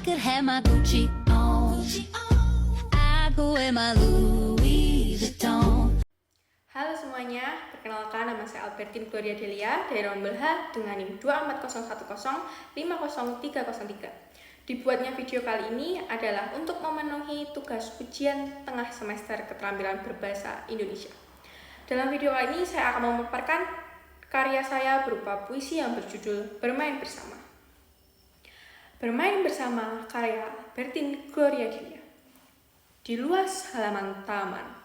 could have my Gucci on, I go wear my Louis Vuitton. Halo semuanya, perkenalkan nama saya Albertine Gloria Delia dari Rombel H dengan NIM 24010500303. Dibuatnya video kali ini adalah untuk memenuhi tugas ujian tengah semester keterampilan berbahasa Indonesia. Dalam video kali ini saya akan memaparkan karya saya berupa puisi yang berjudul Bermain Bersama. Bermain bersama karya Albertine Gloria Delia. Di luas halaman taman,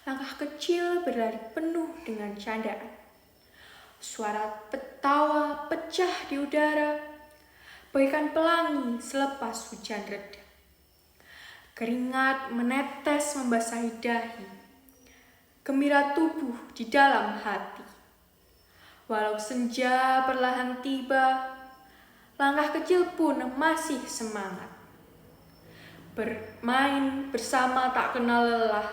langkah kecil berlari penuh dengan candaan. Suara petawa pecah di udara, bagaikan pelangi selepas hujan reda. Keringat menetes membasahi dahi, gembira tubuh di dalam hati. Walau senja perlahan tiba, langkah kecil pun masih semangat. Bermain bersama tak kenal lelah,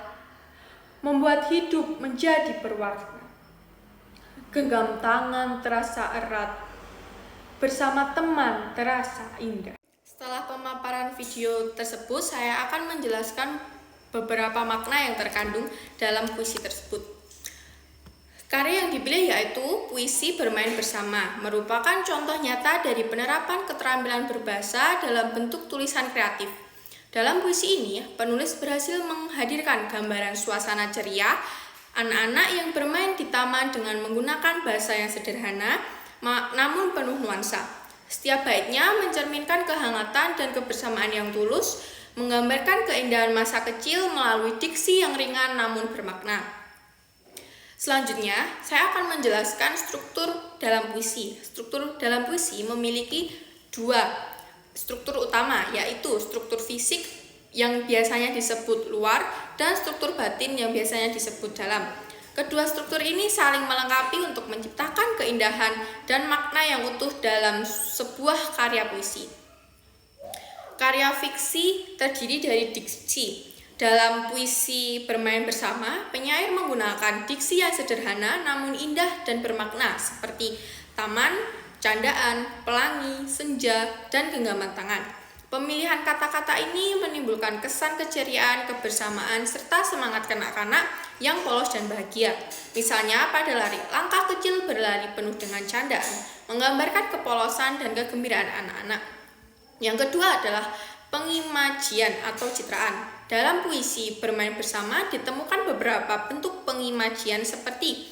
membuat hidup menjadi berwarna. Genggam tangan terasa erat, bersama teman terasa indah. Setelah pemaparan video tersebut, saya akan menjelaskan beberapa makna yang terkandung dalam puisi tersebut. Karya yang dipilih yaitu puisi Bermain Bersama, merupakan contoh nyata dari penerapan keterampilan berbahasa dalam bentuk tulisan kreatif. Dalam puisi ini, penulis berhasil menghadirkan gambaran suasana ceria, anak-anak yang bermain di taman dengan menggunakan bahasa yang sederhana, namun penuh nuansa. Setiap baitnya mencerminkan kehangatan dan kebersamaan yang tulus, menggambarkan keindahan masa kecil melalui diksi yang ringan namun bermakna. Selanjutnya, saya akan menjelaskan struktur dalam puisi. Struktur dalam puisi memiliki dua struktur utama, yaitu struktur fisik yang biasanya disebut luar dan struktur batin yang biasanya disebut dalam. Kedua struktur ini saling melengkapi untuk menciptakan keindahan dan makna yang utuh dalam sebuah karya puisi. Karya fiksi terdiri dari diksi. Dalam puisi Bermain Bersama, penyair menggunakan diksi yang sederhana namun indah dan bermakna seperti taman, candaan, pelangi, senja, dan genggaman tangan. Pemilihan kata-kata ini menimbulkan kesan keceriaan, kebersamaan, serta semangat kanak-kanak yang polos dan bahagia. Misalnya pada lari, langkah kecil berlari penuh dengan candaan, menggambarkan kepolosan dan kegembiraan anak-anak. Yang kedua adalah pengimajian atau citraan. Dalam puisi Bermain Bersama ditemukan beberapa bentuk pengimajian seperti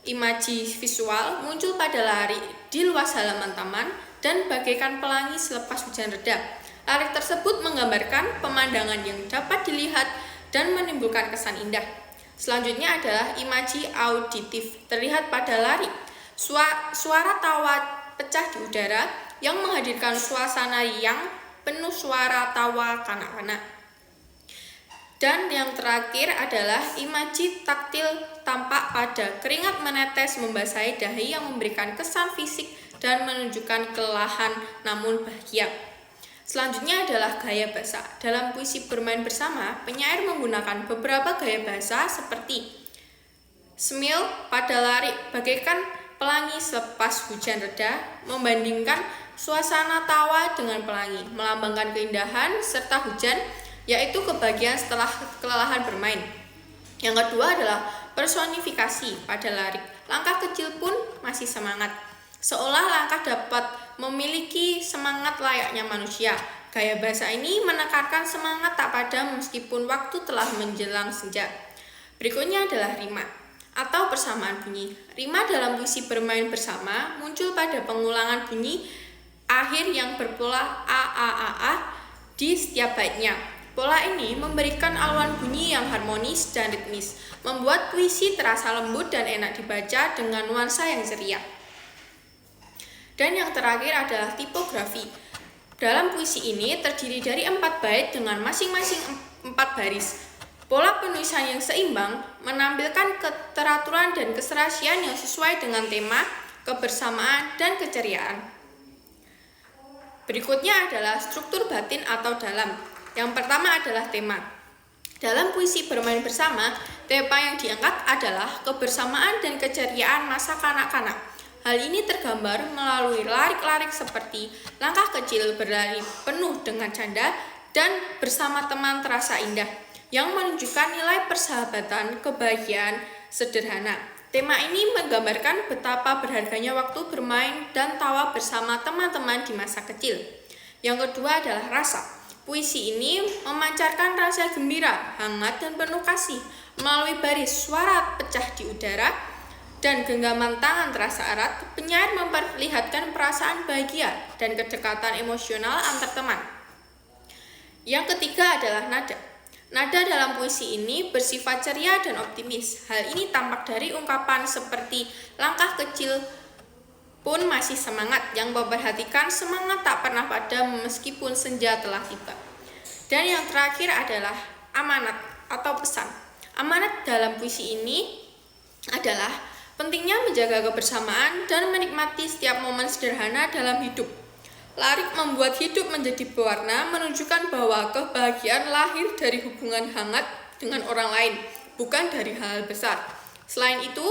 imaji visual muncul pada lari di luas halaman taman dan bagaikan pelangi selepas hujan reda. Lari tersebut menggambarkan pemandangan yang dapat dilihat dan menimbulkan kesan indah. Selanjutnya adalah imaji auditif terlihat pada lari. Suara tawa pecah di udara yang menghadirkan suasana yang penuh suara tawa kanak-kanak. Dan yang terakhir adalah imaji taktil tampak pada keringat menetes membasahi dahi yang memberikan kesan fisik dan menunjukkan kelelahan namun bahagia. Selanjutnya adalah gaya bahasa. Dalam puisi Bermain Bersama, penyair menggunakan beberapa gaya bahasa seperti semil pada lari bagaikan pelangi selepas hujan reda, membandingkan suasana tawa dengan pelangi, melambangkan keindahan serta hujan, yaitu kebahagiaan setelah kelelahan bermain. Yang kedua adalah personifikasi pada lari. Langkah kecil pun masih semangat, seolah langkah dapat memiliki semangat layaknya manusia. Gaya bahasa ini menekankan semangat tak padam meskipun waktu telah menjelang senja. Berikutnya adalah rima atau persamaan bunyi. Rima dalam puisi Bermain Bersama muncul pada pengulangan bunyi akhir yang berpola a di setiap baitnya. Pola ini memberikan aluan bunyi yang harmonis dan ritmis, membuat puisi terasa lembut dan enak dibaca dengan nuansa yang ceria. Dan yang terakhir adalah tipografi. Dalam puisi ini terdiri dari 4 bait dengan masing-masing 4 baris. Pola penulisan yang seimbang menampilkan keteraturan dan keserasian yang sesuai dengan tema, kebersamaan, dan keceriaan. Berikutnya adalah struktur batin atau dalam. Yang pertama adalah tema. Dalam puisi Bermain Bersama, tema yang diangkat adalah kebersamaan dan keceriaan masa kanak-kanak. Hal ini tergambar melalui larik-larik seperti langkah kecil berlari penuh dengan canda dan bersama teman terasa indah, yang menunjukkan nilai persahabatan, kebahagiaan sederhana. Tema ini menggambarkan betapa berharganya waktu bermain dan tawa bersama teman-teman di masa kecil. Yang kedua adalah rasa. Puisi ini memancarkan rasa gembira, hangat, dan penuh kasih melalui baris suara pecah di udara dan genggaman tangan terasa erat. Penyair memperlihatkan perasaan bahagia dan kedekatan emosional antar teman. Yang ketiga adalah nada. Nada dalam puisi ini bersifat ceria dan optimis. Hal ini tampak dari ungkapan seperti langkah kecil pun masih semangat, yang memperhatikan semangat tak pernah padam meskipun senja telah tiba. Dan yang terakhir adalah amanat atau pesan. Amanat dalam puisi ini adalah pentingnya menjaga kebersamaan dan menikmati setiap momen sederhana dalam hidup. Larik membuat hidup menjadi berwarna, menunjukkan bahwa kebahagiaan lahir dari hubungan hangat dengan orang lain, bukan dari hal besar. Selain itu,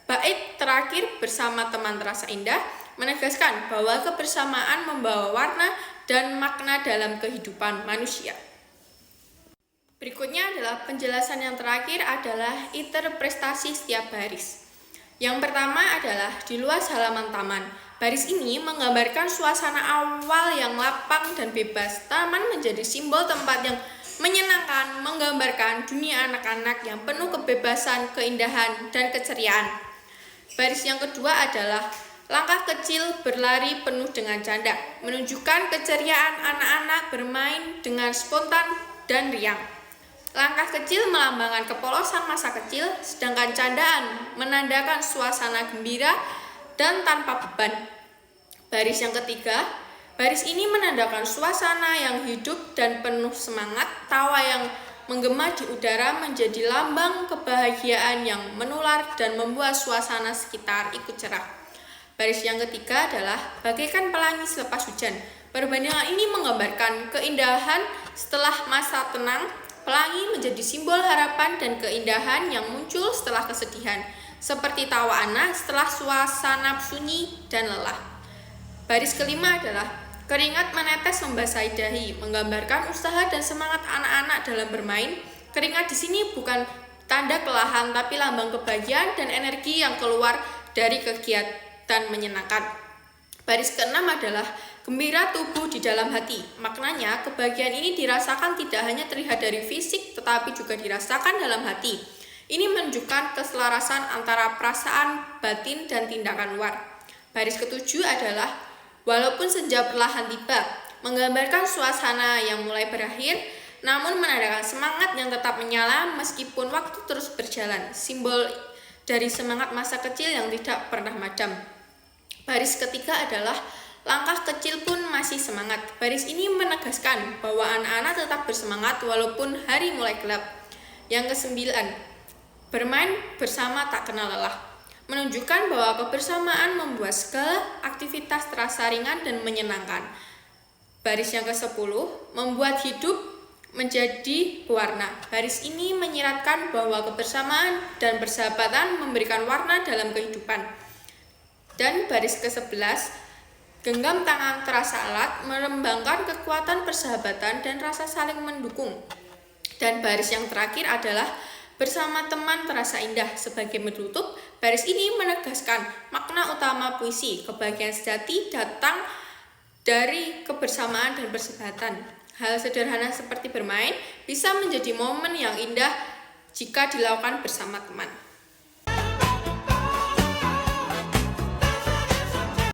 bait terakhir bersama teman terasa indah menegaskan bahwa kebersamaan membawa warna dan makna dalam kehidupan manusia. Berikutnya adalah penjelasan yang terakhir adalah interpretasi setiap baris. Yang pertama adalah di luas halaman taman. Baris ini menggambarkan suasana awal yang lapang dan bebas. Taman menjadi simbol tempat yang menyenangkan, menggambarkan dunia anak-anak yang penuh kebebasan, keindahan, dan keceriaan. Baris yang kedua adalah langkah kecil berlari penuh dengan canda, menunjukkan keceriaan anak-anak bermain dengan spontan dan riang. Langkah kecil melambangkan kepolosan masa kecil, sedangkan candaan menandakan suasana gembira dan tanpa beban. Baris yang ketiga, baris ini menandakan suasana yang hidup dan penuh semangat. Tawa yang menggema di udara menjadi lambang kebahagiaan yang menular dan membuat suasana sekitar ikut cerah. Baris yang ketiga adalah bagaikan pelangi selepas hujan. Perbandingan ini menggambarkan keindahan setelah masa tenang. Pelangi menjadi simbol harapan dan keindahan yang muncul setelah kesedihan, seperti tawa anak setelah suasana sunyi dan lelah. Baris kelima adalah keringat menetes membasahi dahi, menggambarkan usaha dan semangat anak-anak dalam bermain. Keringat di sini bukan tanda kelelahan, tapi lambang kebahagiaan dan energi yang keluar dari kegiatan menyenangkan. Baris keenam adalah gembira tubuh di dalam hati. Maknanya, kebahagiaan ini dirasakan tidak hanya terlihat dari fisik, tetapi juga dirasakan dalam hati. Ini menunjukkan keselarasan antara perasaan batin dan tindakan luar. Baris ketujuh adalah walaupun senja perlahan tiba, menggambarkan suasana yang mulai berakhir, namun menandakan semangat yang tetap menyala meskipun waktu terus berjalan. Simbol dari semangat masa kecil yang tidak pernah madam. Baris ketiga adalah langkah kecil pun masih semangat. Baris ini menegaskan bahwa anak-anak tetap bersemangat walaupun hari mulai gelap. Yang kesembilan, bermain bersama tak kenal lelah, menunjukkan bahwa kebersamaan membuat segala aktivitas terasa ringan dan menyenangkan. Baris yang ke-10, membuat hidup menjadi berwarna. Baris ini menyiratkan bahwa kebersamaan dan persahabatan memberikan warna dalam kehidupan. Dan baris ke-11, genggam tangan terasa erat, melambangkan kekuatan persahabatan dan rasa saling mendukung. Dan baris yang terakhir adalah bersama teman terasa indah. Sebagai penutup, baris ini menegaskan makna utama puisi. Kebahagiaan sejati datang dari kebersamaan dan persahabatan. Hal sederhana seperti bermain bisa menjadi momen yang indah jika dilakukan bersama teman.